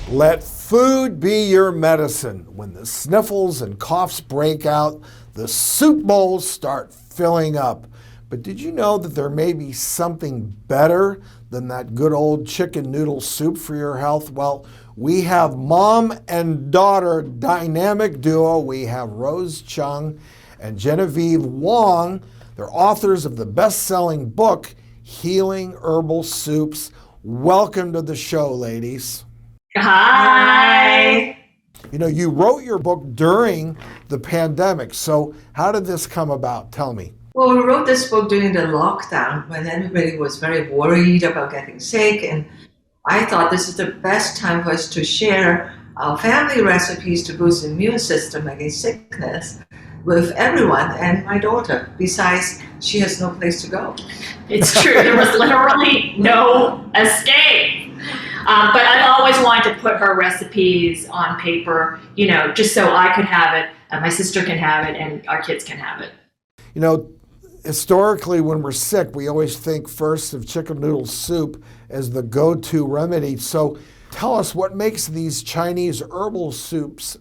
Let food be your medicine. When the sniffles and coughs break out, the soup bowls start filling up. But did you know that there may be something better than that good old chicken noodle soup for your health? Well, we have mom and daughter dynamic duo. We have Rose Cheung and Genevieve Wong. They're authors of the best-selling book, Healing Herbal Soups. Welcome to the show, ladies. Hi. You know, you wrote your book during the pandemic. So how did this come about? Tell me. Well, we wrote this book during the lockdown when everybody was very worried about getting sick. And I thought this is the best time for us to share our family recipes to boost the immune system against sickness with everyone and my daughter. Besides, she has no place to go. It's true. There was literally no escape. But I've always wanted to put her recipes on paper, you know, just so I could have it, and my sister can have it, and our kids can have it. You know, historically, when we're sick, we always think first of chicken noodle soup as the go-to remedy. So tell us what makes these Chinese herbal soups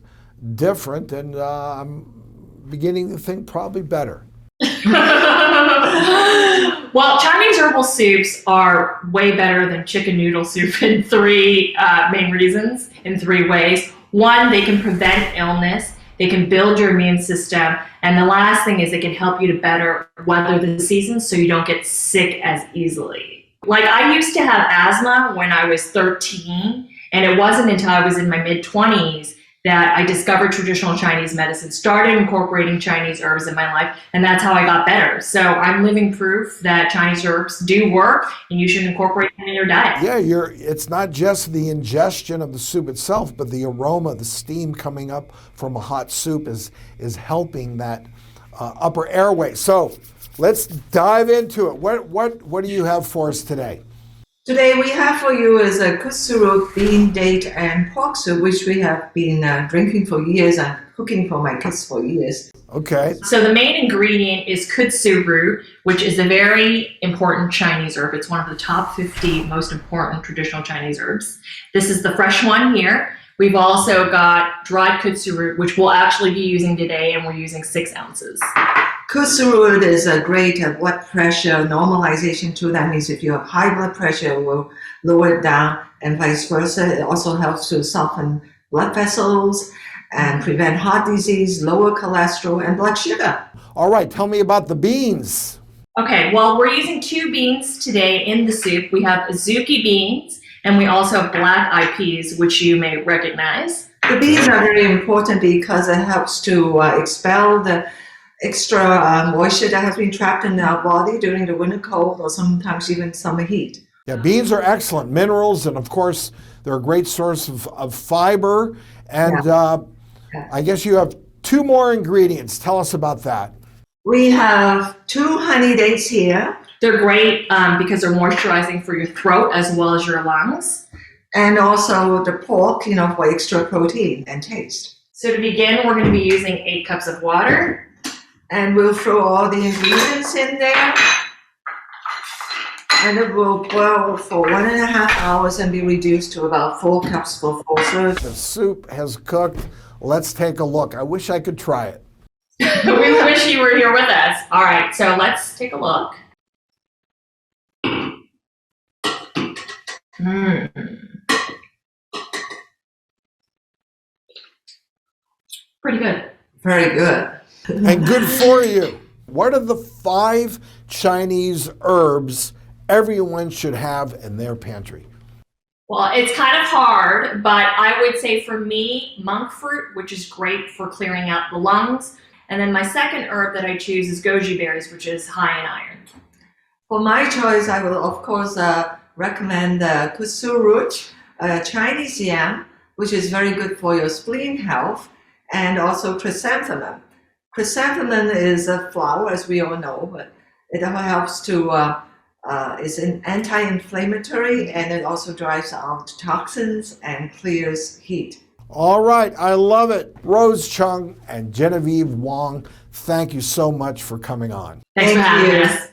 different, and I'm beginning to think probably better. Well, Chinese herbal soups are way better than chicken noodle soup in three main reasons, in three ways. One, they can prevent illness. They can build your immune system. And the last thing is they can help you to better weather the seasons so you don't get sick as easily. Like, I used to have asthma when I was 13, and it wasn't until I was in my mid-20s that I discovered traditional Chinese medicine, started incorporating Chinese herbs in my life, and that's how I got better. So I'm living proof that Chinese herbs do work, and you should incorporate them in your diet. Yeah, it's not just the ingestion of the soup itself, but the aroma, the steam coming up from a hot soup is helping that upper airway. So let's dive into it. What do you have for us today? Today we have for you is a Kudzu root, bean, date, and pork soup, which we have been drinking for years and cooking for my kids for years. Okay. So the main ingredient is Kudzu root, which is a very important Chinese herb. It's one of the top 50 most important traditional Chinese herbs. This is the fresh one here. We've also got dried Kudzu root, which we'll actually be using today, and we're using 6 ounces. Kudzu root is a great blood pressure normalization tool. That means if you have high blood pressure, it will lower it down, and vice versa. It also helps to soften blood vessels and prevent heart disease, lower cholesterol, and blood sugar. All right, tell me about the beans. Okay, well, we're using 2 beans today in the soup. We have azuki beans, and we also have black-eyed peas, which you may recognize. The beans are very important because it helps to expel the extra moisture that has been trapped in our body during the winter cold or sometimes even summer heat. Yeah, beans are excellent minerals, and of course, they're a great source of fiber. And I guess you have 2 more ingredients. Tell us about that. We have 2 honey dates here. They're great because they're moisturizing for your throat as well as your lungs. And also the pork, you know, for extra protein and taste. So to begin, we're going to be using 8 cups of water. And we'll throw all the ingredients in there. And it will boil for 1.5 hours and be reduced to about 4 cups for full serve. The soup has cooked. Let's take a look. I wish I could try it. We wish you were here with us. All right, so let's take a look. Pretty good. Very good. And good for you. What are the 5 Chinese herbs everyone should have in their pantry? Well, it's kind of hard, but I would say for me, monk fruit, which is great for clearing out the lungs. And then my second herb that I choose is goji berries, which is high in iron. For my choice, I will of course recommend Kudzu root, Chinese yam, which is very good for your spleen health, and also chrysanthemum. Chrysanthemum is a flower, as we all know, but it helps to, is an anti-inflammatory, and it also drives out toxins and clears heat. All right, I love it. Rose Cheung and Genevieve Wong, thank you so much for coming on. Thanks for having us.